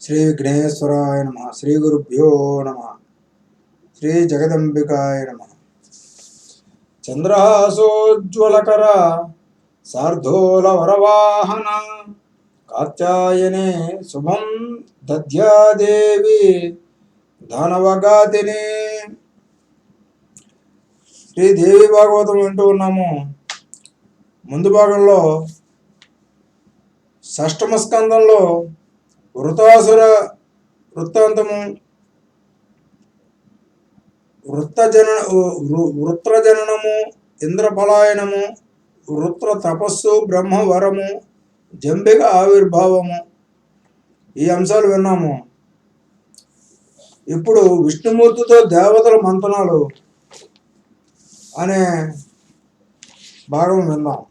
శ్రీ విఘ్నేశ్వరాయ నమ. శ్రీ గురుభ్యో నమ. శ్రీ జగదంబికాయ నమ. చంద్రహాసోజ్వలకర శార్దూల వరవాహన కాత్యాయనే శుభం దద్యాదేవి దానవగాతిని. శ్రీ దేవి భాగవతం వింటూ ఉన్నాము. ముందు భాగంలో షష్టమ స్కందంలో వృతాసుర వృత్తాంతము, వృత్రజననము, ఇంద్రపలాయనము, వృత్ర తపస్సు, బ్రహ్మవరము, జంబిక ఆవిర్భావము, ఈ అంశాలు విన్నాము. ఇప్పుడు విష్ణుమూర్తితో దేవతల మంతనాలు అనే భాగం విన్నాం.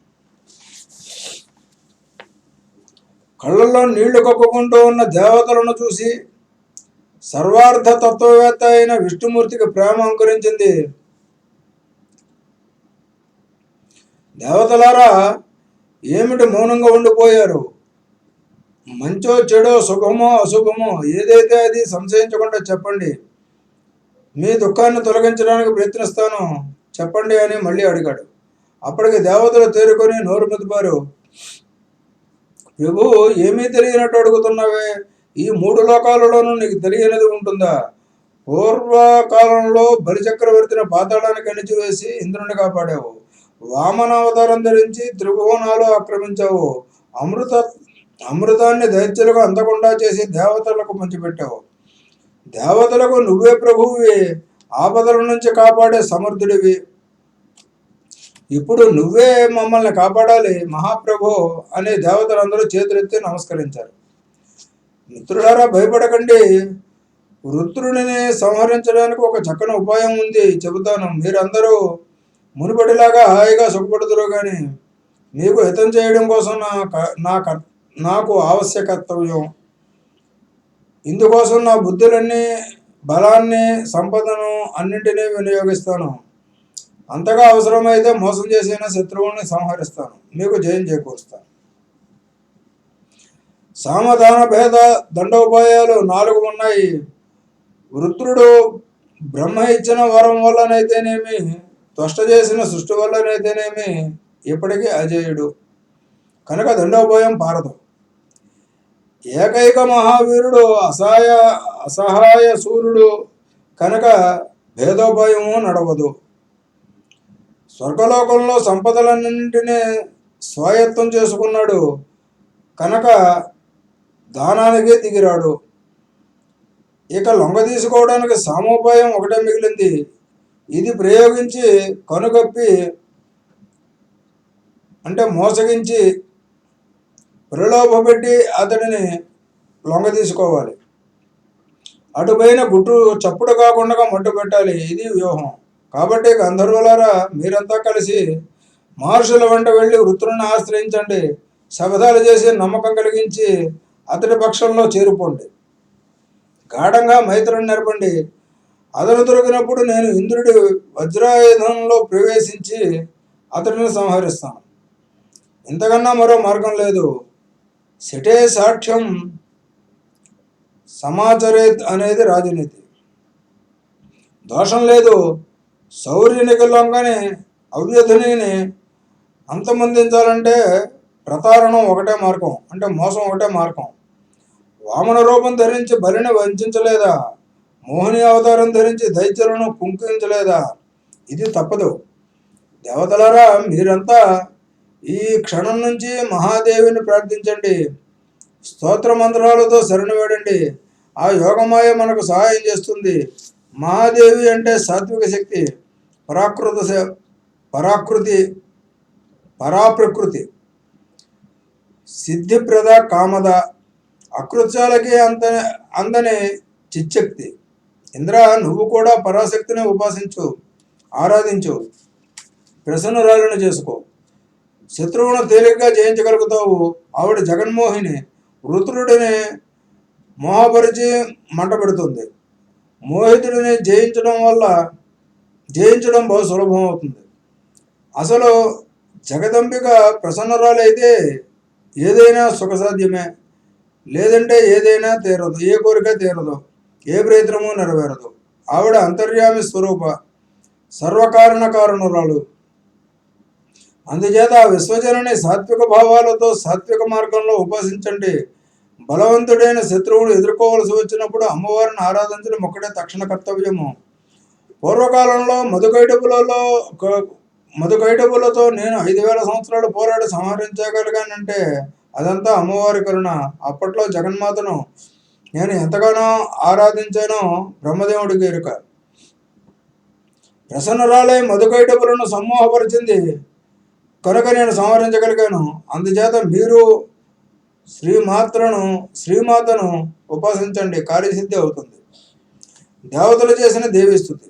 కళ్ళల్లో నీళ్లు కక్కుకుంటూ ఉన్న దేవతలను చూసి సర్వార్థ తత్వవేత్త అయిన విష్ణుమూర్తికి ప్రేమ అంకురించింది. దేవతలారా, ఏమిటి మౌనంగా ఉండిపోయారు? మంచో చెడో, సుఖమో అశుభమో ఏదైతే అది సంశయించకుండా చెప్పండి. మీ దుఃఖాన్ని తొలగించడానికి ప్రయత్నిస్తాను, చెప్పండి అని మళ్ళీ అడిగాడు. అప్పటికి దేవతలు తేరుకొని నోరు మెదిపారు. ప్రభు, ఏమీ తెలియనట్టు అడుగుతున్నావే? ఈ మూడు లోకాలలోనూ నీకు తెలియనిది ఉంటుందా? పూర్వకాలంలో బలిచక్రవర్తిని పాతాళానికి అణిచివేసి ఇంద్రుని కాపాడావు. వామనావతారం ధరించి త్రిభువనాలు ఆక్రమించావు. అమృతాన్ని దైత్యులకు అందకుండా చేసి దేవతలకు పంచిపెట్టావు. దేవతలకు నువ్వే ప్రభువువి, ఆపదల నుంచి కాపాడే సమర్థుడివి. ఇప్పుడు నువ్వే మమ్మల్ని కాపాడాలి మహాప్రభు అని దేవతలందరూ చేతులెత్తి నమస్కరించారు. మిత్రులారా, భయపడకండి. వృత్రుడిని సంహరించడానికి ఒక చక్కని ఉపాయం ఉంది, చెబుతాను. మీరందరూ మునుపటిలాగా హాయిగా సుఖపడుతురు, కానీ మీకు హితం చేయడం కోసం నాకు ఆవశ్యకర్తవ్యం. ఇందుకోసం నా బుద్ధులన్నీ, బలాన్ని, సంపదను అన్నింటినీ వినియోగిస్తాను. అంతగా అవసరమైతే మోసం చేసిన శత్రువుని సంహరిస్తాను, మీకు జయం చేకూరుస్తాను. సామధాన భేద దండోపాయాలు 4 ఉన్నాయి. వృత్రుడు బ్రహ్మ ఇచ్చిన వరం వల్లనైతేనేమి, త్వష్ట చేసిన సృష్టి వల్లనైతేనేమి ఇప్పటికీ అజేయుడు కనుక దండోపాయం పారదు. ఏకైక మహావీరుడు అసహాయ సూర్యుడు కనుక భేదోపాయము నడవదు. స్వర్గలోకంలో సంపదలన్నింటినీ స్వాయత్తం చేసుకున్నాడు కనుక దానానికి దిగిరాడు. ఇక లొంగ తీసుకోవడానికి సామోపాయం ఒకటే మిగిలింది. ఇది ప్రయోగించి కనుగప్పి, అంటే మోసగించి, ప్రలోభపెట్టి అతడిని లొంగ తీసుకోవాలి. అటుపైన గుట్టు చప్పుడు కాకుండా మట్టు పెట్టాలి. ఇది వ్యూహం. కాబట్టి గంధర్వులారా, మీరంతా కలిసి మహర్షుల వెంట వెళ్ళి వృత్రుని ఆశ్రయించండి. శపథాలు చేసి నమ్మకం కలిగించి అతడి పక్షంలో చేరుకోండి. గాఢంగా మైత్రుని నెరపండి. అతను దొరికినప్పుడు నేను ఇంద్రుడి వజ్రాయుధంలో ప్రవేశించి అతడిని సంహరిస్తాను. ఇంతకన్నా మరో మార్గం లేదు. శటే సాక్ష్యం సమాచరేత్ అనేది రాజనీతి. దోషం లేదు. శౌర్యునికి లొంగని అవ్యధునిని అంతమొందించాలంటే ప్రతారణం ఒకటే మార్గం, అంటే మోసం ఒకటే మార్గం. వామన రూపం ధరించి బలిని వంచలేదా? మోహిని అవతారం ధరించి దైత్యులను కుంకించలేదా? ఇది తప్పదు. దేవతలారా, మీరంతా ఈ క్షణం నుంచి మహాదేవిని ప్రార్థించండి. స్తోత్ర మంత్రాలతో శరణు వేడండి. ఆ యోగమాయ మనకు సహాయం చేస్తుంది. మహాదేవి అంటే సాత్విక శక్తి, పరాప్రకృతి, సిద్ధిప్రద, కామద, అకృత్యాలకి అందని చిచ్చక్తి. ఇంద్ర, నువ్వు కూడా పరాశక్తిని ఉపాసించు, ఆరాధించు, ప్రసన్నురాలను చేసుకో. శత్రువును తేలిగ్గా జయించగలుగుతావు. ఆవిడ జగన్మోహిని. వృత్రుడిని మోహపరిచి మంట పెడుతుంది. మోహితుడిని జయించడం బహు సులభం అవుతుంది. అసలు జగదంబిక ప్రసన్నరాలైతే ఏదైనా సుఖసాధ్యమే. లేదంటే ఏదైనా తీరదు, ఏ కోరిక తీరదు, ఏ ప్రయత్నము నెరవేరదు. ఆవిడ అంతర్యామి స్వరూప, సర్వకారణ కారణురాలు. అందుచేత ఆ విశ్వజనని సాత్విక భావాలతో సాత్విక మార్గంలో ఉపాసించండి. బలవంతుడైన శత్రువులు ఎదుర్కోవలసి వచ్చినప్పుడు అమ్మవారిని ఆరాధించడం ఒక్కటే తక్షణ కర్తవ్యము. పూర్వకాలంలో మధుకైటబులతో నేను 5000 సంవత్సరాలు పోరాడి సంహరించగలిగానంటే అదంతా అమ్మవారి కరుణ. అప్పట్లో జగన్మాతను నేను ఎంతగానో ఆరాధించానో బ్రహ్మదేవుడికి ఎరుక. ప్రసన్నరాలై మధుకైటబులను సమ్మోహపరిచింది కనుక నేను సంహరించగలిగాను. అందుచేత మీరు శ్రీమాతను ఉపాసించండి, కార్యసిద్ధి అవుతుంది. దేవతలు చేసిన దేవీస్తుతి.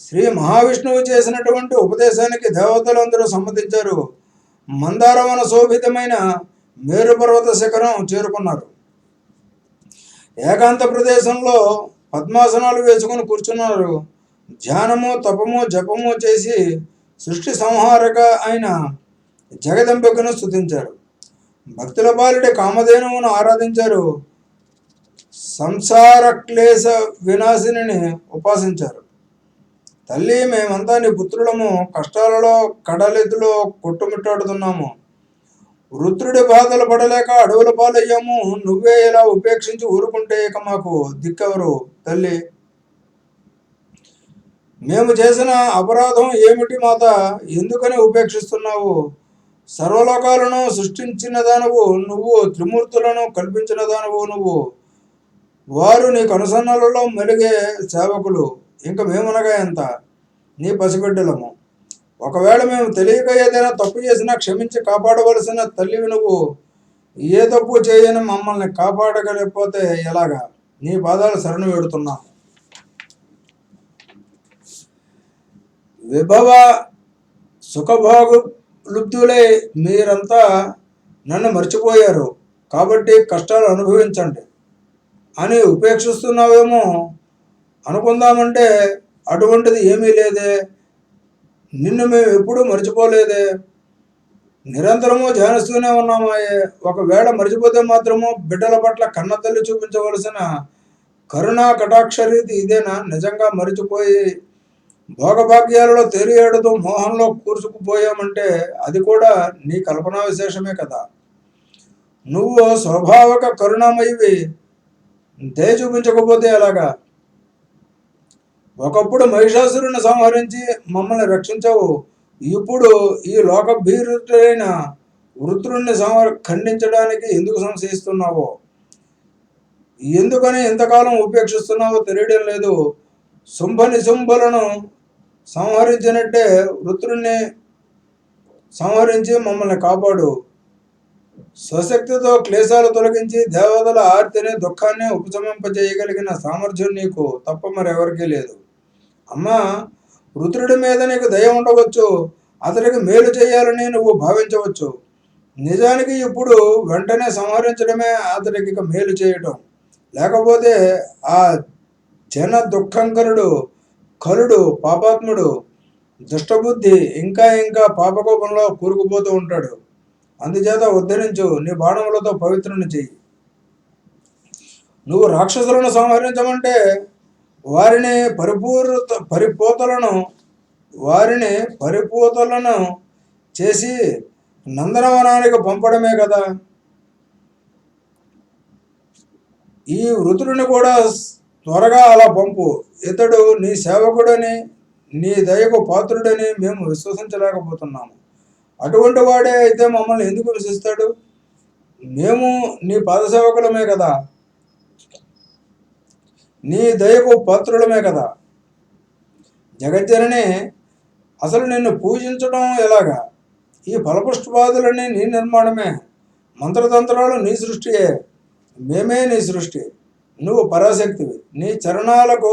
శ్రీ మహావిష్ణువు చేసినటువంటి ఉపదేశానికి దేవతలందరూ సమ్మతించారు. మందారవన శోభితమైన మేరు పర్వత శిఖరం చేరుకున్నారు. ఏకాంత ప్రదేశంలో పద్మాసనాలు వేసుకుని కూర్చున్నారు. ధ్యానము, తపము, జపము చేసి సృష్టి సంహారక అయిన జగదంబికను స్తుతించారు. భక్తుల పాలిటి కామధేనువును ఆరాధించారు. సంసార క్లేశ వినాశిని ఉపాసించారు. తల్లి, మేమంతా నీ పుత్రులము, కష్టాలలో కడలితులో కొట్టుమిట్టాడుతున్నాము. వృత్రుడి బాధలు పడలేక అడవుల పాలయ్యాము. నువ్వే ఇలా ఉపేక్షించి ఊరుకుంటే ఇక మాకు దిక్కెవరు తల్లి? మేము చేసిన అపరాధం ఏమిటి మాత? ఎందుకని ఉపేక్షిస్తున్నావు? సర్వలోకాలను సృష్టించిన దానవు నువ్వు, త్రిమూర్తులను కల్పించిన దానవు నువ్వు. వారు నీ కనుసన్నలలో మెలిగే సేవకులు. ఇంక మేమునగా ఎంత? నీ పసిబిడ్డలము. ఒకవేళ మేము తెలియక ఏదైనా తప్పు చేసినా క్షమించి కాపాడవలసిన తల్లివి నువ్వు. ఏ తప్పు చేయని మమ్మల్ని కాపాడగలిగిపోతే ఎలాగా? నీ పాదాలు శరణు వేడుతున్నాము. విభవ సుఖభోగు లుబ్ధులై మీరంతా నన్ను మర్చిపోయారు కాబట్టి కష్టాలు అనుభవించండి అని ఉపేక్షిస్తున్నావేమో అనుకుందామంటే అటువంటిది ఏమీ లేదే. నిన్ను మేము ఎప్పుడూ మర్చిపోలేదే, నిరంతరము ధ్యానిస్తూనే ఉన్నామాయే. ఒకవేళ మర్చిపోతే మాత్రము బిడ్డల పట్ల కన్న తల్లి చూపించవలసిన కరుణా కటాక్షరీతి ఇదేనా? నిజంగా మరిచిపోయి భోగభాగ్యాలలో తేలియాడుతూ మోహంలో కూర్చుకుపోయామంటే అది కూడా నీ కల్పనా విశేషమే కదా. నువ్వు స్వభావక కరుణామయివి, దయ చూపించకపోతే ఎలాగా? ఒకప్పుడు మహిషాసురుని సంహరించి మమ్మల్ని రక్షించావు. ఇప్పుడు ఈ లోకభీరుడైన వృత్రుణ్ణి ఖండించడానికి ఎందుకు సంశయిస్తున్నావో, ఎందుకని ఇంతకాలం ఉపేక్షిస్తున్నావో తెలియడం లేదు. శుంభ నిశుంభులను సంహరించినట్టే వృత్రుణ్ణి సంహరించి మమ్మల్ని కాపాడు. స్వశక్తితో క్లేశాలు తొలగించి దేవతల ఆర్తిని, దుఃఖాన్ని ఉపశమింపజేయగలిగిన సామర్థ్యం నీకు తప్ప మరెవరికీ లేదు. అమ్మా, వృత్రుడి మీద నీకు దయ ఉండవచ్చు, అతడికి మేలు చేయాలని నువ్వు భావించవచ్చు. నిజానికి ఇప్పుడు వెంటనే సంహరించడమే అతడికి ఇక మేలు చేయటం. లేకపోతే ఆ జన దుఃఖంకరుడు, కలుడు, పాపాత్ముడు, దుష్టబుద్ధి ఇంకా ఇంకా పాపకోపంలో కూరుకుపోతూ ఉంటాడు. అందుచేత ఉద్ధరించు, నీ బాణములతో పవిత్రుని చెయ్యి. నువ్వు రాక్షసులను సంహరించమంటే వారిని పరిపూతలను చేసి నందనవనానికి పంపడమే కదా. ఈ వృతుడిని కూడా త్వరగా అలా పంపు. ఇతడు నీ సేవకుడని, నీ దయకు పాత్రుడని మేము విశ్వసించలేకపోతున్నాము. అటువంటి వాడే అయితే మమ్మల్ని ఎందుకు విశ్వసిస్తాడు? మేము నీ పాదసేవకులమే కదా, నీ దయకు పాత్రులమే కదా. జగజ్జనని, అసలు నిన్ను పూజించడం ఎలాగా? ఈ ఫలపుష్పాదులన్నీ నీ నిర్మాణమే, మంత్రతంత్రాలు నీ సృష్టియే, మేమే నీ సృష్టి. నువ్వు పరాశక్తివి. నీ చరణాలకు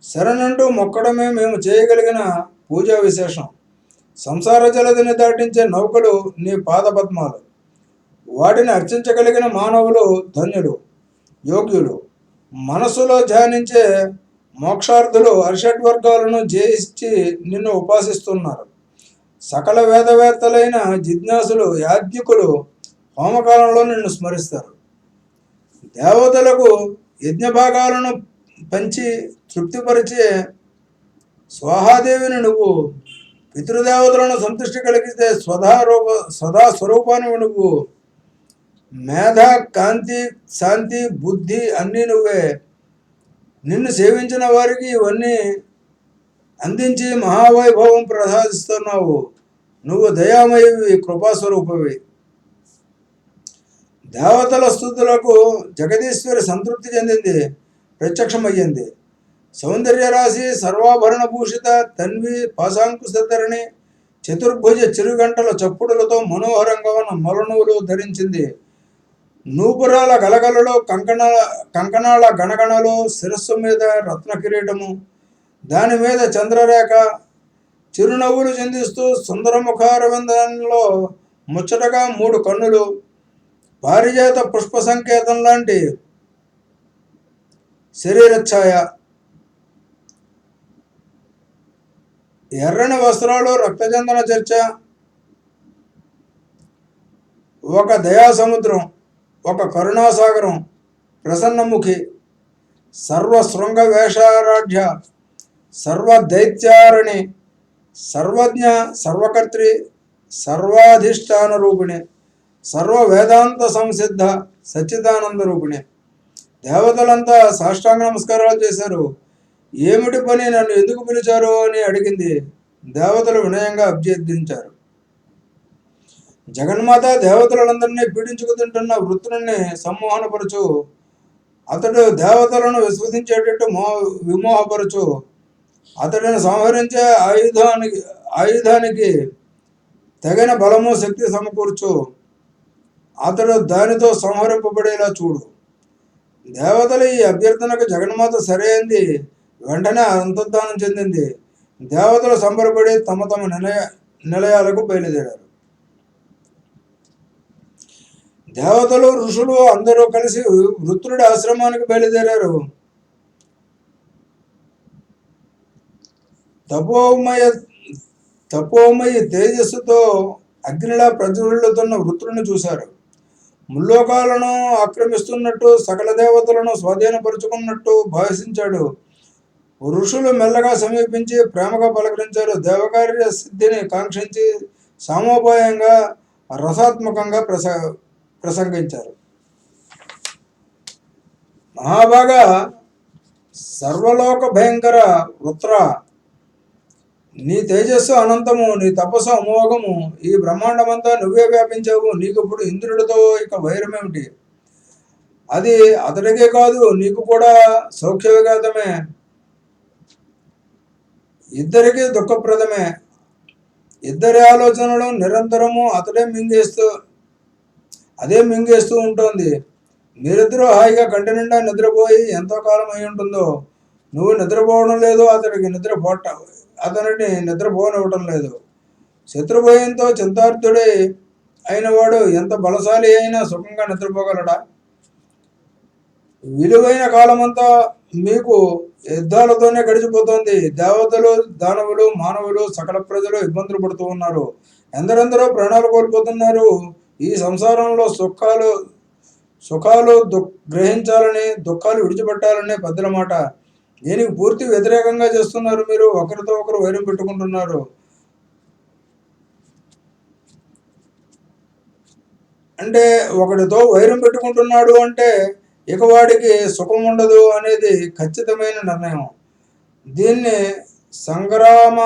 శరణంటూ మొక్కడమే మేము చేయగలిగిన పూజా విశేషం. సంసార జలదిని దాటించే నౌకలు నీ పాదపద్మాలు. వాటిని అర్చించగలిగిన మానవులు ధన్యులు, యోగ్యులు. మనస్సులో ధ్యానించే మోక్షార్థులు అరిషడ్వర్గాలను జయించి నిన్ను ఉపాసిస్తున్నారు. సకల వేదవేత్తలైన జిజ్ఞాసులు, యాజ్ఞికులు, హోమకాలంలో నిన్ను స్మరిస్తారు. దేవతలకు యజ్ఞభాగాలను పంచి తృప్తిపరిచే స్వాహాదేవిని నువ్వు, పితృదేవతలను సంతృష్టి కలిగితే స్వదా స్వరూపాన్ని నువ్వు, మేధ, కాంతి, శాంతి, బుద్ధి అన్నీ నువ్వే. నిన్ను సేవించిన వారికి ఇవన్నీ అందించి మహావైభవం ప్రసాదిస్తున్నావు. నువ్వు దయామయివి, కృపాస్వరూపవి. దేవతల స్థుతులకు జగదీశ్వరి సంతృప్తి చెందింది, ప్రత్యక్షమయ్యింది. సౌందర్య రాశి, సర్వాభరణ భూషిత, తన్వి, పాశాంకుశధరణి, చతుర్భుజ చిరుగంటల చప్పుడులతో మనోహరంగా ఉన్న మలనువులు ధరించింది. నూపురాల గలగలలో, కంకణాల గణగణలో, శిరస్సు మీద రత్న కిరీటము, దాని మీద చంద్రరేఖ, చిరునవ్వులు చిందిస్తూ సుందరముఖారవిందంలో ముచ్చటగా 3 కన్నులు, పారిజాత పుష్ప సంకేతం లాంటి శరీరఛాయ, ఎర్రని వస్త్రాలు, రక్తచందన చర్చ, ఒక దయాసముద్రం, ఒక కరుణాసాగరం, ప్రసన్నముఖి, సర్వశృంగ వేషారాఢ్య, సర్వదైత్యారణి, సర్వజ్ఞ, సర్వకర్త్రి, సర్వాధిష్టాన రూపిణి, సర్వ వేదాంత సంసిద్ధ, సచ్చిదానంద రూపిణి. దేవతలంతా సాష్టాంగ నమస్కారాలు చేశారు. ఏమిటి పని, నన్ను ఎందుకు పిలిచారు అని అడిగింది. దేవతలు వినయంగా అభ్యర్థించారు. జగన్మాత దేవతలందరినీ పీడించుకు తింటున్న వృత్తుని సమ్మోహనపరచు, అతడు దేవతలను విశ్వసించేటట్టు విమోహపరచు, అతడిని సంహరించే ఆయుధానికి తగిన బలము శక్తి సమకూర్చు, అతడు దానితో సంహరింపబడేలా చూడు. దేవతల ఈ అభ్యర్థనకు జగన్మాత సరైంది. వెంటనే అంతర్ధానం చెందింది. దేవతలు సంబరపడి తమ తమ నిలయాలకు బయలుదేరారు. దేవతలు, ఋషులు అందరూ కలిసి వృత్రుడి ఆశ్రమానికి బయలుదేరారు. తపోమయ తేజస్సుతో అగ్నిలా ప్రజ్వలిల్లుతున్న వృత్రుడిని చూశారు. ముల్లోకాలను ఆక్రమిస్తున్నట్టు, సకల దేవతలను స్వాధీనపరుచుకున్నట్టు భావించాడు. ఋషులు మెల్లగా సమీపించి ప్రేమగా పలకరించారు. దేవకార్య సిద్ధిని కాంక్షించి సామోపాయంగా, రసాత్మకంగా ప్రసంగించారు. మహాభాగా, సర్వలోక భయంకర వృత్ర, నీ తేజస్సు అనంతము, నీ తపస్సు అమోఘము, ఈ బ్రహ్మాండమంతా నువ్వే వ్యాపించావు. నీకు ఇప్పుడు ఇంద్రుడితో ఇక వైరమేమిటి? అది అతడికే కాదు, నీకు కూడా సౌఖ్యవిఘాతమే, ఇద్దరికీ దుఃఖప్రదమే. ఇద్దరి ఆలోచనలు నిరంతరము అదే మింగేస్తూ ఉంటుంది. మీరిద్దరూ హాయిగా కంటి నిండా నిద్రపోయి ఎంతో కాలం అయి ఉంటుందో. నువ్వు నిద్రపోవడం లేదు, అతనిని నిద్రపోనివ్వటం లేదు. శత్రుభయంతో చింతార్థుడే అయినవాడు ఎంత బలశాలి అయినా సుఖంగా నిద్రపోగలడా? విలువైన కాలమంతా మీకు యుద్ధాలతోనే గడిచిపోతుంది. దేవతలు, దానవులు, మానవులు, సకల ప్రజలు ఇబ్బందులు పడుతూ ఉన్నారు. ఎందరెందరో ప్రాణాలు కోల్పోతున్నారు. ఈ సంసారంలో సుఖాలు గ్రహించాలని, దుఃఖాలు విడిచిపెట్టాలని పెద్దల మాట. దీనికి పూర్తి వ్యతిరేకంగా చేస్తున్నారు మీరు. ఒకరితో ఒకరు వైరం పెట్టుకుంటున్నారు. అంటే ఒకటితో వైరం పెట్టుకుంటున్నాడు అంటే ఇక వాడికి సుఖం ఉండదు అనేది ఖచ్చితమైన నిర్ణయం. దీన్ని సంగ్రామ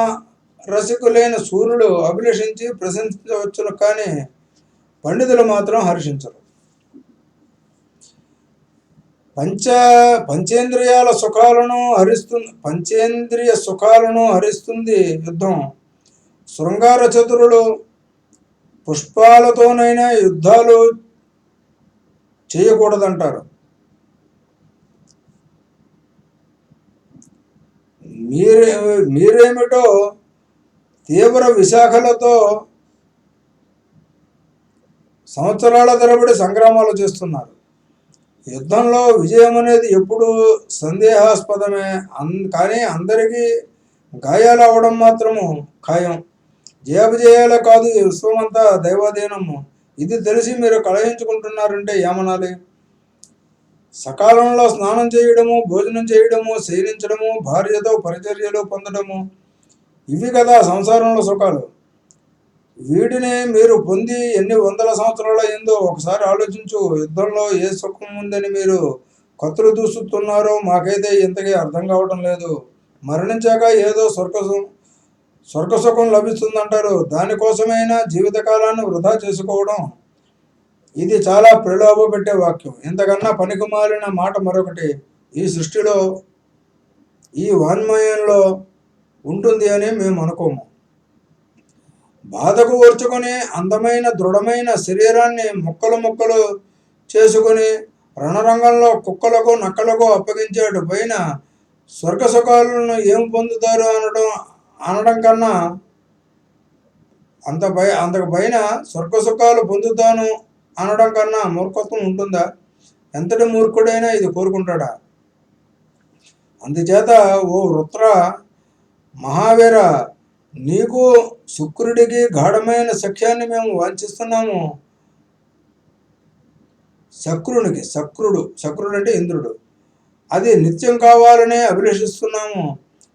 రసికులైన సూర్యుడు అభిలషించి ప్రశంసించవచ్చును, కానీ పండితులు మాత్రం హర్షించరు. పంచేంద్రియ సుఖాలను హరిస్తుంది యుద్ధం. శృంగార చతురులు పుష్పాలతోనైనా యుద్ధాలు చేయకూడదంటారు. మీరేమిటో తీవ్ర విశాఖలతో సంవత్సరాల తరబడి సంగ్రామాలు చేస్తున్నారు. యుద్ధంలో విజయం అనేది ఎప్పుడు సందేహాస్పదమే. కానీ అందరికీ గాయాలు అవ్వడం మాత్రము ఖాయం. జయాభిజయాలే కాదు, విశ్వమంతా దైవాధీనము. ఇది తెలిసి మీరు కలహించుకుంటున్నారంటే ఏమనాలి? సకాలంలో స్నానం చేయడము, భోజనం చేయడము, శయనించడము, భార్యతో పరిచర్యలు పొందడము, ఇవి కదా సంసారంలో సుఖాలు. వీటిని మీరు పొంది ఎన్ని వందల సంవత్సరాలు అయిందో ఒకసారి ఆలోచించు. యుద్ధంలో ఏ సుఖం ఉందని మీరు కత్తులు దూసుతున్నారో మాకైతే ఇంతకీ అర్థం కావటం లేదు. మరణించాక ఏదో స్వర్గ సుఖం లభిస్తుందంటారు. దానికోసమైనా జీవితకాలాన్ని వృధా చేసుకోవడం, ఇది చాలా ప్రలోభ పెట్టే వాక్యం. ఇంతకన్నా పనికిమాలిన మాట మరొకటి ఈ సృష్టిలో, ఈ వాన్మయంలో ఉంటుంది అని మేము అనుకోము. బాధకు ఓర్చుకొని అందమైన దృఢమైన శరీరాన్ని ముక్కలు చేసుకుని రణరంగంలో కుక్కలకు నక్కలకు అప్పగించేటు పైన స్వర్గ సుఖాలను ఏం పొందుతారు అనడం కన్నా అంతకు పైన స్వర్గ సుఖాలు పొందుతాను అనడం కన్నా మూర్ఖత్వం ఉంటుందా? ఎంతటి మూర్ఖుడైనా ఇది కోరుకుంటాడా? అందుచేత ఓ వృత్ర మహావీర, నీకు శుక్రుడికి గాఢమైన సఖ్యాన్ని మేము వాంఛిస్తున్నాము. శక్రుడు అంటే ఇంద్రుడు, అది నిత్యం కావాలని అభిలషిస్తున్నాము.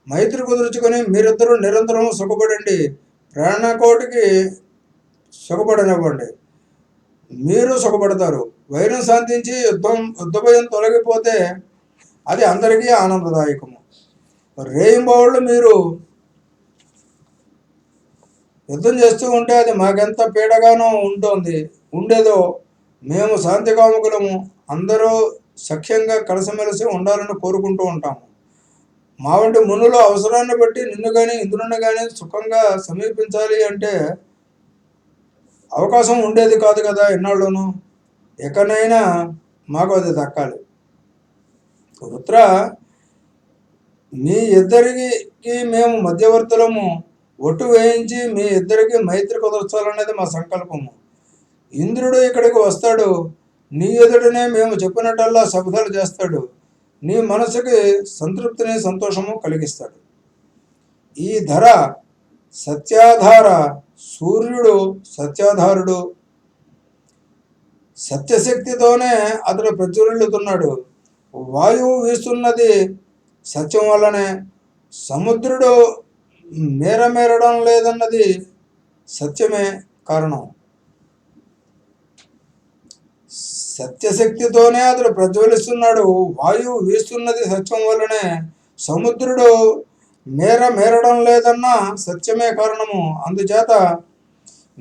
మైత్రి కుదుర్చుకొని మీరిద్దరూ నిరంతరం సుఖపడండి. ప్రాణకోటికి సుఖపడనివ్వండి, మీరు సుఖపడతారు. వైరం శాంతించి యుద్ధభయం తొలగిపోతే అది అందరికీ ఆనందదాయకము. రేయింబవళ్ళు మీరు యుద్ధం చేస్తూ ఉంటే అది మాకెంత పీడగానో ఉండేదో. మేము శాంతి కాముకులము, అందరూ సఖ్యంగా కలిసిమెలిసి ఉండాలని కోరుకుంటూ ఉంటాము. మా వంటి మునులు అవసరాన్ని బట్టి నిన్ను కానీ ఇంద్రుని కానీ సుఖంగా సమీపించాలి అంటే అవకాశం ఉండేది కాదు కదా ఎన్నాళ్ళును. ఎక్కడైనా మాకు అది దక్కాలి. వృత్ర, మీ ఇద్దరికి మేము మధ్యవర్తులము. ఒట్టు వేయించి మీ ఇద్దరికి మైత్రి కుదర్చాలనేది మా సంకల్పము. ఇంద్రుడు ఇక్కడికి వస్తాడు, నీ ఎదుటనే మేము చెప్పినట్టల్లా శబ్దాలు చేస్తాడు. నీ మనసుకి సంతృప్తిని సంతోషము కలిగిస్తాడు. ఈ ధర సత్యాధార, సూర్యుడు సత్యాధారుడు. సత్యశక్తితోనే అతడు ప్రజ్వలిల్లుతున్నాడు. వాయువు వీస్తున్నది సత్యం వల్లనే. సముద్రుడు మేరడం లేదన్నది సత్యమే కారణం. సత్యశక్తితోనే అతడు ప్రజ్వలిస్తున్నాడు. వాయువు వీస్తున్నది సత్యం వల్లనే. సముద్రుడు మేరడం లేదన్నా సత్యమే కారణము. అందుచేత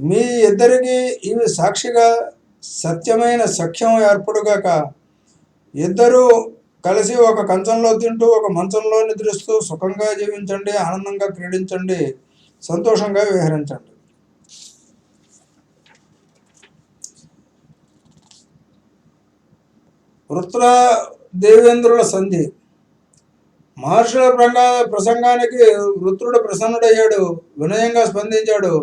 మీ ఇద్దరికి ఇవి సాక్షిగా సత్యమైన సఖ్యం ఏర్పడుగాక. ఇద్దరూ కలిసి ఒక కంచంలో తింటూ ఒక మంచంలో నిద్రిస్తూ సుఖంగా జీవించండి, ఆనందంగా క్రీడించండి, సంతోషంగా విహరించండి. వృత్ర దేవేంద్రుల సంధి. మహర్షుల ప్రసంగానికి వృత్రుడు ప్రసన్నుడయ్యాడు, వినయంగా స్పందించాడు.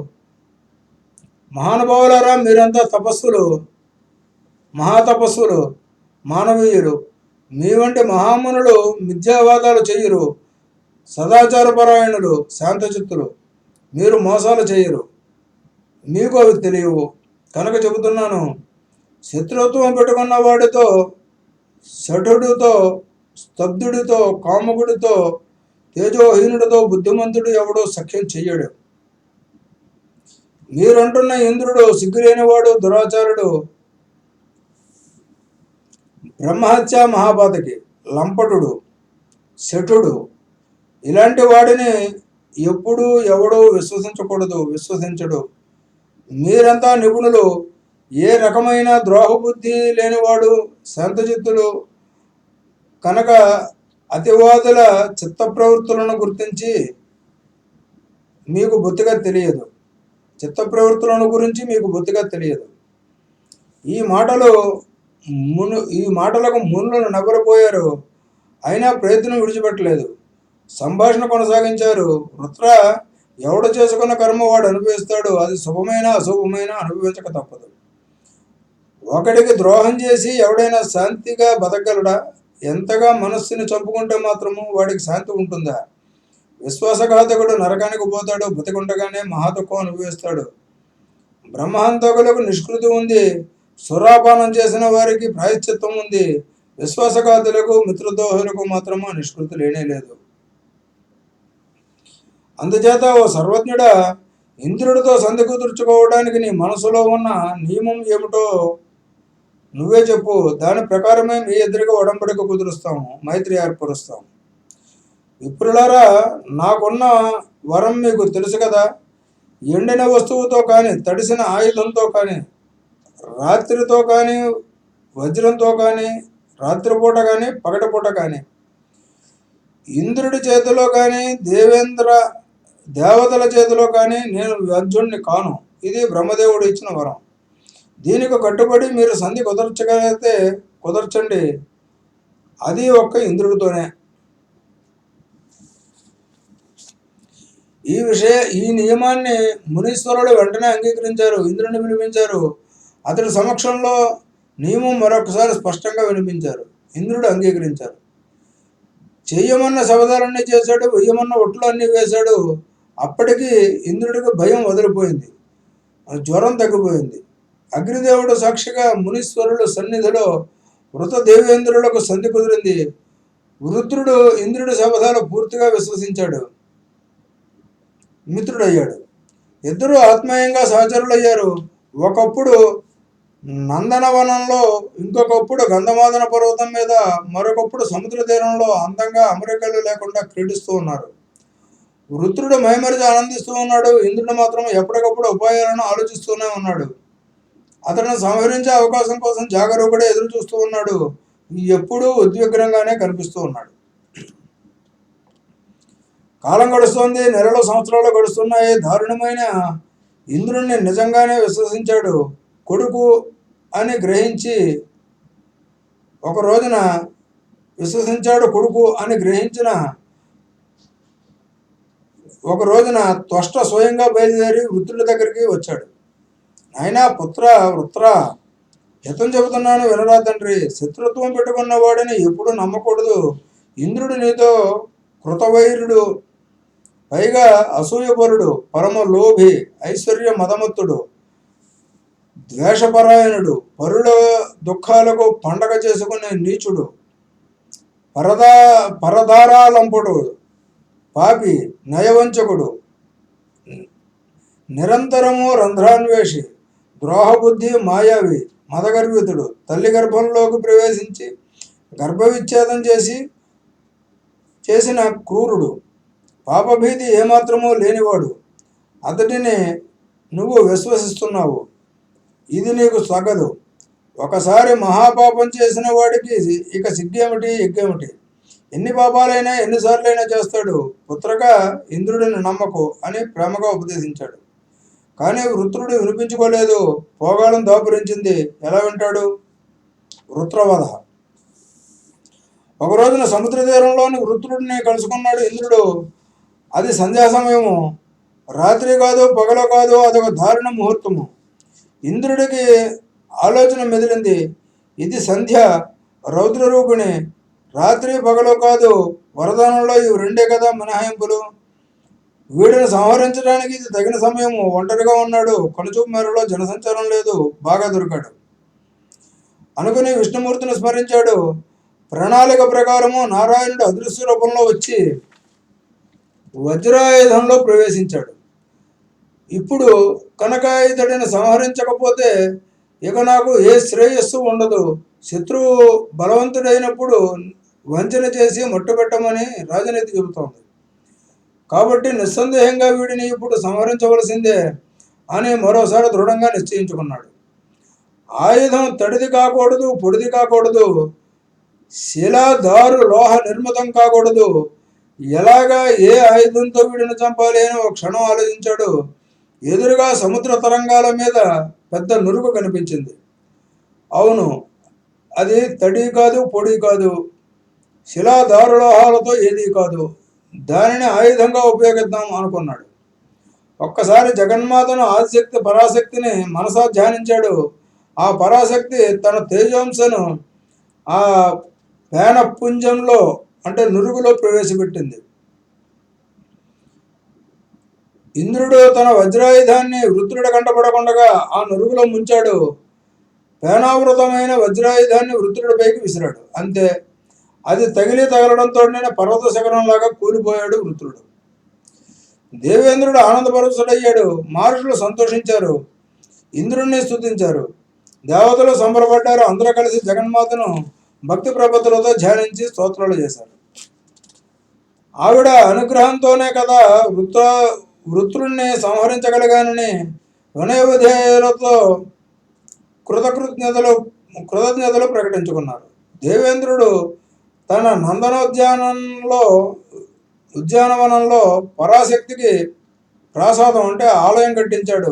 మహానుభావులారా, మీరంతా మహాతపస్సులు, మానవీయులు. మీ వంటి మహామునులు మిథ్యావాదాలు చెయ్యరు. సదాచారపరాయణులు, శాంతచిత్తులు. మీరు మోసాలు చేయరు, మీకు అవి తెలియవు కనుక చెబుతున్నాను. శత్రుత్వం పెట్టుకున్న వాడితో, శఠుడితో, స్తబ్దుడితో, కాముకుడితో, తేజోహీనుడితో బుద్ధిమంతుడు ఎవడో సఖ్యం చెయ్యడు. మీరంటున్న ఇంద్రుడు సిగ్గులేనివాడు, దురాచారుడు, బ్రహ్మహత్య మహాపాతకి, లంపటుడు, శఠుడు. ఇలాంటి వాడిని ఎప్పుడు ఎవడో విశ్వసించడు. మీరంతా నిపుణులు. ఏ రకమైన ద్రోహబుద్ధి లేనివాడు, శాంతచిత్తులు కనుక అతివాదుల చిత్త ప్రవృత్తులను గురించి మీకు బొత్తిగా తెలియదు. ఈ మాటలకు మునులు నగరపోయారు, అయినా ప్రయత్నం విడిచిపెట్టలేదు. సంభాషణ కొనసాగించారు. వృత్ర, ఎవడు చేసుకున్న కర్మ వాడు అనుభవిస్తాడు. అది శుభమైన అశుభమైన అనుభవించక తప్పదు. ఒకడికి ద్రోహం చేసి ఎవడైనా శాంతిగా బతకగలడా? ఎంతగా మనస్సుని చంపుకుంటే మాత్రము వాడికి శాంతి ఉంటుందా? విశ్వాసఘాతకుడు నరకానికి పోతాడు, బతికుండగానే మహాదుఖం అనుభవిస్తాడు. బ్రహ్మహంతకులకు నిష్కృతి ఉంది, సురాపానం చేసిన వారికి ప్రాయశ్చిత్తం ఉంది, విశ్వాసఘాతులకు మిత్రద్రోహులకు మాత్రము నిష్కృతి లేనే లేదు. అందుచేత ఓ సర్వజ్ఞుడా, ఇంద్రుడితో సంధి కుదుర్చుకోవడానికి నీ మనసులో ఉన్న నియమం ఏమిటో నువ్వే చెప్పు. దాని ప్రకారమే మీ ఇద్దరికి ఒడంబడిక కుదురుస్తాము, మైత్రి ఏర్పరుస్తాము. విప్రులారా, నాకున్న వరం మీకు తెలుసు కదా. ఎండిన వస్తువుతో కానీ, తడిసిన ఆయుధంతో కానీ, రాత్రితో కానీ, వజ్రంతో కానీ, రాత్రిపూట కానీ, పగటిపూట కానీ, ఇంద్రుడి చేతిలో కానీ, దేవతల చేతిలో కానీ నేను వ్యాజ్యుణ్ణి కాను. ఇది బ్రహ్మదేవుడు ఇచ్చిన వరం. దీనికి కట్టుబడి మీరు సంధి కుదర్చగలిగితే కుదర్చండి, అది ఒక్క ఇంద్రుడితోనే. ఈ నియమాన్ని మునీశ్వరులు వెంటనే అంగీకరించారు. ఇంద్రుడిని వినిపించారు. అతడి సమక్షంలో నియమం మరొకసారి స్పష్టంగా వినిపించారు. ఇంద్రుడు అంగీకరించారు. చెయ్యమన్న శబదాలన్నీ చేశాడు, వెయ్యమన్న ఒట్లు అన్నీ వేశాడు. అప్పటికి ఇంద్రుడికి భయం వదిలిపోయింది, జ్వరం తగ్గిపోయింది. అగ్నిదేవుడు సాక్షిగా మునీశ్వరుల సన్నిధిలో వృత దేవేంద్రులకు సంధి కుదిరింది. వృత్రుడు ఇంద్రుడి శబదాలు పూర్తిగా విశ్వసించాడు, మిత్రుడయ్యాడు. ఇద్దరు ఆత్మీయంగా సహచరులయ్యారు. ఒకప్పుడు నందనవనంలో, ఇంకొకప్పుడు గంధమాదన పర్వతం మీద, మరొకప్పుడు సముద్ర తీరంలో అందంగా అమరికలు లేకుండా క్రీడిస్తూ ఉన్నారు. వృత్రుడు మైమరిచి ఆనందిస్తూ ఉన్నాడు. ఇంద్రుడు మాత్రం ఎప్పటికప్పుడు ఉపాయాలను ఆలోచిస్తూనే ఉన్నాడు. అతను సంహరించే అవకాశం కోసం జాగరూకుడే ఎదురు చూస్తూ ఉన్నాడు. ఎప్పుడూ ఉద్విగ్నంగానే కనిపిస్తూ ఉన్నాడు. కాలం గడుస్తోంది, నెలలు సంవత్సరాలు గడుస్తున్నాయి. దారుణమైన ఇంద్రుణ్ణి నిజంగానే విశ్వసించాడు. కొడుకు అని గ్రహించి ఒక రోజున ఒక రోజున త్వష్ట స్వయంగా బయలుదేరి వృత్రుడి దగ్గరికి వచ్చాడు. అయినా వృత్ర, హితం చెబుతున్నాను వినరా తండ్రి. శత్రుత్వం పెట్టుకున్న వాడిని ఎప్పుడు నమ్మకూడదు. ఇంద్రుడు నీతో కృతవైరుడు, పైగా అసూయపరుడు, పరమ లోభి, ఐశ్వర్య మదమత్తుడు, ద్వేషపరాయణుడు, పరుల దుఃఖాలకు పండగ చేసుకునే నీచుడు, పరదారాలంపుడు, పాపి, నయవంచకుడు, నిరంతరము రంధ్రాన్వేషి, ద్రోహబుద్ధి, మాయావి, మదగర్వితుడు, తల్లి గర్భంలోకి ప్రవేశించి గర్భవిచ్ఛేదం చేసిన క్రూరుడు, పాపభీతి ఏమాత్రమూ లేనివాడు. అతడిని నువ్వు విశ్వసిస్తున్నావు. ఇది నీకు తగదు. ఒకసారి మహాపాపం చేసిన వాడికి ఇక సిగ్గేమిటి, ఎగ్గేమిటి? ఎన్ని పాపాలైనా ఎన్నిసార్లైనా చేస్తాడు. పుత్రక, ఇంద్రుడిని నమ్మకు అని ప్రేమగా ఉపదేశించాడు. కానీ వృత్రుడు వినిపించుకోలేదు. పోగాలం దాపురించింది. ఎలా వింటాడు? వృత్రవధ. ఒక రోజున సముద్ర తీరంలోని వృత్రుడిని కలుసుకున్నాడు ఇంద్రుడు. అది సంధ్యా సమయము. రాత్రి కాదు, పగలు కాదు, అదొక దారుణ ముహూర్తము. ఇంద్రుడికి ఆలోచన మెదిలింది. ఇది సంధ్య, రౌద్రరూపిణి. రాత్రి పగలు కాదు, వరదానంలో ఇవి రెండే కదా మినహాయింపులు. వీడిని సంహరించడానికి ఇది తగిన సమయము. ఒంటరిగా ఉన్నాడు, కనుచూపు మేరలో జనసంచారం లేదు, బాగా దొరికాడు అనుకుని విష్ణుమూర్తిని స్మరించాడు. ప్రణాళిక ప్రకారము నారాయణుడు అదృశ్య రూపంలో వచ్చి వజ్రాయుధంలో ప్రవేశించాడు. ఇప్పుడు కనుక ఇతడిని సంహరించకపోతే ఇక నాకు ఏ శ్రేయస్సు ఉండదు. శత్రువు బలవంతుడైనప్పుడు వంచన చేసి మట్టుపెట్టమని రాజనీతి చెబుతోంది. కాబట్టి నిస్సందేహంగా వీడిని ఇప్పుడు సంహరించవలసిందే అని మరోసారి దృఢంగా నిశ్చయించుకున్నాడు. ఆయుధం తడిది కాకూడదు, పొడిది కాకూడదు, శిలాదారు లోహ నిర్మితం కాకూడదు. ఎలాగా ఏ ఆయుధంతో వీడిని చంపాలి అని ఒక క్షణం ఆలోచించాడు. ఎదురుగా సముద్ర తరంగాల మీద పెద్ద నురుగు కనిపించింది. అవును, అది తడి కాదు, పొడి కాదు, శిలాదారు లోహాలతో ఏదీ కాదు. దానిని ఆయుధంగా ఉపయోగిద్దాం అనుకున్నాడు. ఒక్కసారి జగన్మాతను ఆదిశక్తి పరాశక్తిని మనసా ధ్యానించాడు. ఆ పరాశక్తి తన తేజోంశను ఆ పేనపుంజంలో, అంటే నురుగులో ప్రవేశపెట్టింది. ఇంద్రుడు తన వజ్రాయుధాన్ని వృత్రుడి కంటపడకుండగా ఆ నురుగులో ముంచాడు. పేనావృతమైన వజ్రాయుధాన్ని వృత్రుడిపైకి విసిరాడు. అంతే, అది తగలడంతో పర్వత శిఖరంలాగా కూలిపోయాడు వృత్రుడు. దేవేంద్రుడు ఆనందపరవశుడయ్యాడు. మహర్షులు సంతోషించారు, ఇంద్రుణ్ణి స్తుతించారు. దేవతలు సంబరపడ్డారు. అందరూ కలిసి జగన్మాతను భక్తి ప్రపత్తులతో ధ్యానించి స్తోత్రాలు చేశారు. ఆవిడ అనుగ్రహంతోనే కదా వృత్రుణ్ణి సంహరించగలిగానని వినయవిధేయులతో కృతజ్ఞతలు ప్రకటించుకున్నారు. దేవేంద్రుడు తన ఉద్యానవనంలో పరాశక్తికి ప్రాసాదం అంటే ఆలయం కట్టించాడు.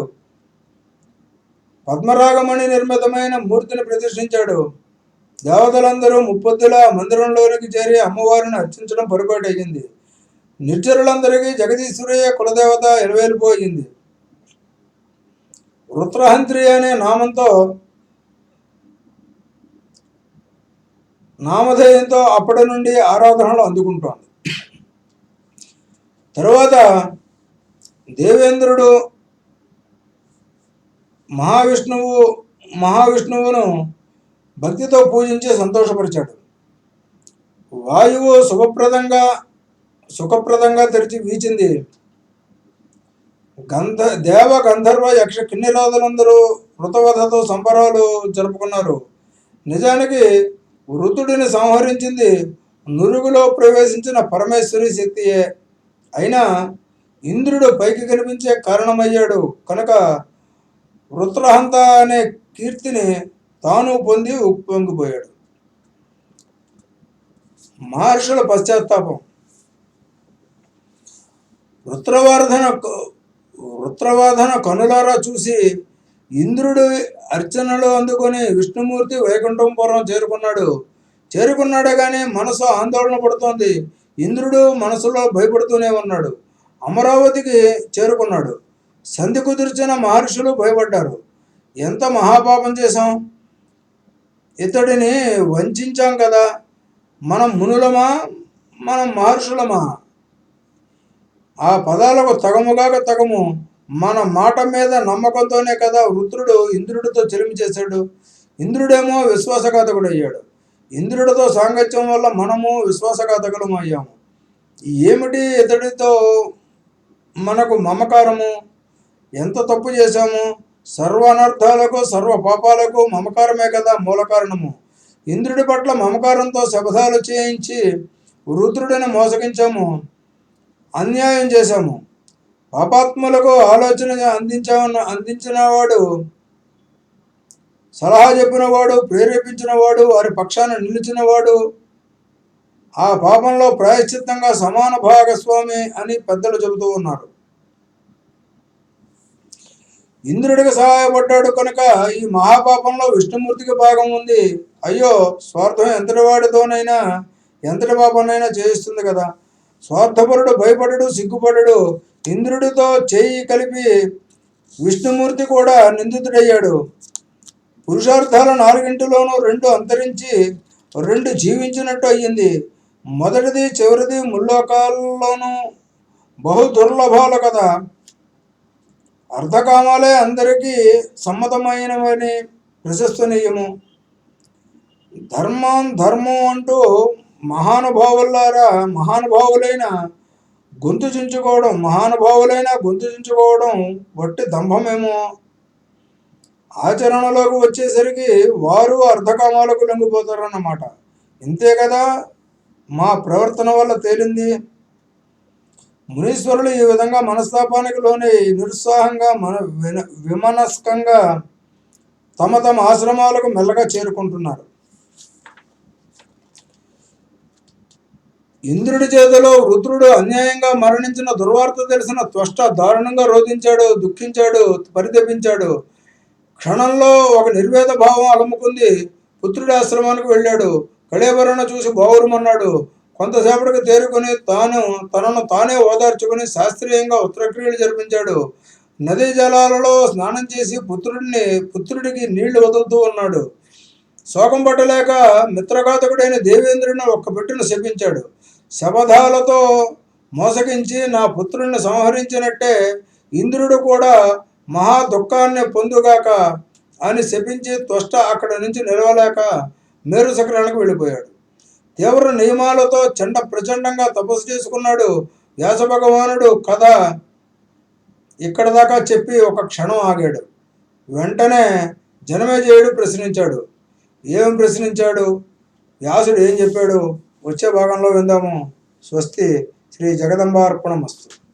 పద్మరాగమణి నిర్మితమైన మూర్తిని ప్రతిష్ఠించాడు. దేవతలందరూ ముప్పొద్దులా మందిరంలోనికి చేరి అమ్మవారిని అర్చించడం పొరపాటు అయ్యింది. నిర్జరులందరికీ జగదీశ్వరయ్య కులదేవత ఎలవేలిపోయింది. వృత్రహంత్రి అనే నామధేయంతో అప్పటి నుండి ఆరాధనలు అందుకుంటోంది. తరువాత దేవేంద్రుడు మహావిష్ణువును భక్తితో పూజించి సంతోషపరిచాడు. వాయువు సుఖప్రదంగా తెరిచి వీచింది. దేవ గంధర్వ యక్ష కిన్నెరాదులందరూ వృతవధతో సంబరాలు జరుపుకున్నారు. నిజానికి వృతుడిని సంహరించింది నురుగులో ప్రవేశించిన పరమేశ్వరి శక్తియే. అయినా ఇంద్రుడు పైకి కనిపించే కారణమయ్యాడు కనుక వృత్రహంత అనే కీర్తిని తాను పొంది ఉప్పొంగిపోయాడు. మహర్షుల పశ్చాత్తాపం. వృత్రవాదన కనులారా చూసి ఇంద్రుడు అర్చనలు అందుకొని విష్ణుమూర్తి వైకుంఠపురం చేరుకున్నాడే కానీ మనసు ఆందోళన పడుతోంది. ఇంద్రుడు మనసులో భయపడుతూనే ఉన్నాడు. అమరావతికి చేరుకున్నాడు. సంధి కుదిర్చిన మహర్షులు భయపడ్డారు. ఎంత మహాపాపం చేశాం, ఇతడిని వంచాం కదా, మనం మునులమా, మనం మహర్షులమా? ఆ పదాలకు తగము మన మాట మీద నమ్మకంతోనే కదా వృత్రుడు ఇంద్రుడితో చెలిమి చేశాడు. ఇంద్రుడేమో విశ్వాసఘాతకుడు అయ్యాడు. ఇంద్రుడితో సాంగత్యం వల్ల మనము విశ్వాసఘాతకులం అయ్యాము. ఏమిటి ఇతడితో మనకు మమకారము? ఎంత తప్పు చేశాము? సర్వ అనర్థాలకు సర్వ పాపాలకు మమకారమే కదా మూల కారణము. ఇంద్రుడి పట్ల మమకారంతో శపథాలు చేయించి వృత్రుడిని మోసగించాము, అన్యాయం చేశాము. పాపాత్ములకు ఆలోచన అందించినవాడు, సలహా చెప్పినవాడు, ప్రేరేపించినవాడు, వారి పక్షాన నిలిచినవాడు ఆ పాపంలో ప్రాయశ్చిత్తంగా సమాన భాగస్వామి అని పెద్దలు చెబుతూ ఉన్నారు. ఇంద్రుడికి సహాయపడ్డాడు కనుక ఈ మహాపాపంలో విష్ణుమూర్తికి భాగం ఉంది. అయ్యో, స్వార్థం ఎంతటి పాపనైనా చేయిస్తుంది కదా. స్వార్థపరుడు భయపడడు, సిగ్గుపడడు. ఇంద్రుడితో చేయి కలిపి విష్ణుమూర్తి కూడా నిందితుడయ్యాడు. పురుషార్థాల 4 2 అంతరించి 2 జీవించినట్టు అయ్యింది. మొదటిది చివరిది ముల్లోకాల్లోనూ బహు దుర్లభాలు కదా. అర్ధకామాలే అందరికీ సమ్మతమైనవని ప్రశస్తనీయము. ధర్మం అంటూ మహానుభావులైన గొంతు చించుకోవడం వట్టి దంభమేమో. ఆచరణలోకి వచ్చేసరికి వారు అర్ధకామాలకు లొంగిపోతారన్నమాట. ఇంతే కదా మా ప్రవర్తన వల్ల తేలింది. మునీశ్వరులు ఈ విధంగా మనస్తాపానికి లోని నిరుత్సాహంగా విమనస్కంగా తమ ఆశ్రమాలకు మెల్లగా చేరుకుంటున్నారు. ఇంద్రుడి చేతిలో వృత్రుడు అన్యాయంగా మరణించిన దుర్వార్త తెలిసిన త్వష్ట దారుణంగా రోధించాడు, దుఃఖించాడు, పరితపించాడు. క్షణంలో ఒక నిర్వేద భావం అలముకుంది. పుత్రుడి ఆశ్రమానికి వెళ్ళాడు. కళేబరను చూసి బావురుమన్నాడు. కొంతసేపటికి తేరుకొని తనను తానే ఓదార్చుకుని శాస్త్రీయంగా ఉత్తరక్రియలు జరిపించాడు. నదీ జలాలలో స్నానం చేసి పుత్రుడికి నీళ్లు వదులుతూ ఉన్నాడు. శోకం పట్టలేక మిత్రఘాతకుడైన దేవేంద్రుని ఒక్క పెట్టును శపించాడు. శపథాలతో మోసగించి నా పుత్రుడిని సంహరించినట్టే ఇంద్రుడు కూడా మహా దుఃఖాన్ని పొందుగాక అని శపించి త్వష్ట అక్కడి నుంచి నిలవలేక మేరు శిఖరానికి వెళ్ళిపోయాడు. తీవ్ర నియమాలతో ప్రచండంగా తపస్సు చేసుకున్నాడు. వ్యాస భగవానుడు కథ ఇక్కడ దాకా చెప్పి ఒక క్షణం ఆగాడు. వెంటనే జనమేజయుడు ప్రశ్నించాడు. ఏం ప్రశ్నించాడు? వ్యాసుడు ఏం చెప్పాడు? వచ్చే భాగంలో విందాము. స్వస్తి. శ్రీ జగదంబార్పణమస్తు.